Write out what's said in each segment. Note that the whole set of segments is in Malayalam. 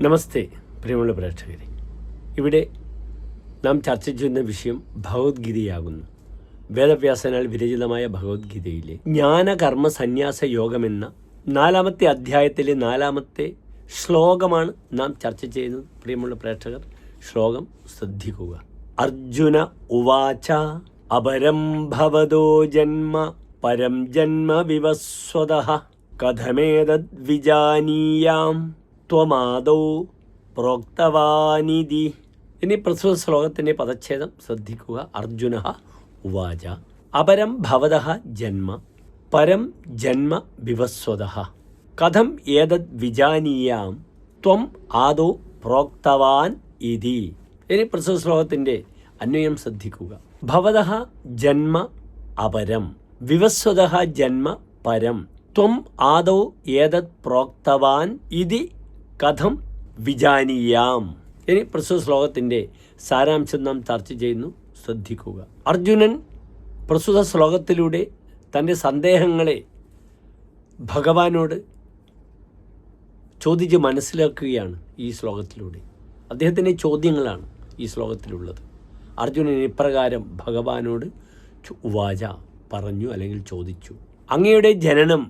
നമസ്തേ പ്രിയമുള്ള പ്രേക്ഷകരെ, ഇവിടെ നാം ചർച്ച ചെയ്യുന്ന വിഷയം ഭഗവത്ഗീതയാകുന്നു. വേദവ്യാസനാൽ വിരചിതമായ ഭഗവത്ഗീതയിലെ ജ്ഞാനകർമ്മ സന്യാസ യോഗമെന്ന 4-ാമത്തെ അധ്യായത്തിലെ 4-ാമത്തെ ശ്ലോകമാണ് നാം ചർച്ച ചെയ്യുന്നത്. പ്രിയമുള്ള പ്രേക്ഷകർ, ശ്ലോകം ശ്രദ്ധിക്കുക. അർജുന ഉവാച അപരം ഭവതോ ജന്മ പരം ജന്മ വിവസ്വതഃ കഥമേതദ് വിജാനീയാം ത്വമാദൗ പ്രോക്തവാനിതി. ഇനി പ്രസ്തുത ശ്ലോകത്തിൻ്റെ പദച്ഛേദം ശ്രദ്ധിക്കുക. അർജുന ഉവാച അപരം ഭവതഃ ജന്മ പരം ജന്മ വിവസ്വതഃ കഥം ഏതദ് വിജാനീയാം ത്വം ആദൗ പ്രോക്തവാൻ ഇതി. ഇനി പ്രസ്തുത ശ്ലോകത്തിൻ്റെ അന്വയം ശ്രദ്ധിക്കുക. ഭവതഃ ജന്മ അപരം വിവസ്വതഃ ജന്മ പരം ത്വം ആദൗ ഏതദ് പ്രോക്തവാൻ ഇതി കഥം വിജാനീയാം. ഇനി പ്രസ്തുത ശ്ലോകത്തിൻ്റെ സാരാംശം നാം ചർച്ച ചെയ്യുന്നു. ശ്രദ്ധിക്കുക. അർജുനൻ പ്രസ്തുത ശ്ലോകത്തിലൂടെ തൻ്റെ സന്ദേഹങ്ങളെ ഭഗവാനോട് ചോദിച്ച് മനസ്സിലാക്കുകയാണ്. ഈ ശ്ലോകത്തിലൂടെ അദ്ദേഹത്തിൻ്റെ ചോദ്യങ്ങളാണ് ഈ ശ്ലോകത്തിലുള്ളത്. അർജുനൻ ഇപ്രകാരം ഭഗവാനോട് ഉവാച പറഞ്ഞു, അല്ലെങ്കിൽ ചോദിച്ചു. അങ്ങയുടെ ജനനം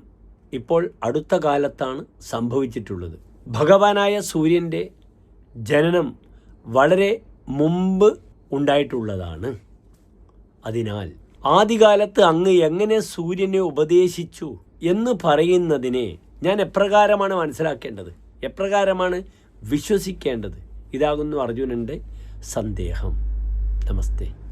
ഇപ്പോൾ അടുത്ത കാലത്താണ് സംഭവിച്ചിട്ടുള്ളത്. ഭഗവാനായ സൂര്യൻ്റെ ജനനം വളരെ മുമ്പ് ഉണ്ടായിട്ടുള്ളതാണ്. അതിനാൽ ആദ്യകാലത്ത് അങ്ങ് എങ്ങനെ സൂര്യനെ ഉപദേശിച്ചു എന്ന് പറയുന്നതിനെ ഞാൻ എപ്രകാരമാണ് മനസ്സിലാക്കേണ്ടത്, എപ്രകാരമാണ് വിശ്വസിക്കേണ്ടത്? ഇതാകുന്നു അർജുനൻ്റെ സന്ദേഹം. നമസ്തേ.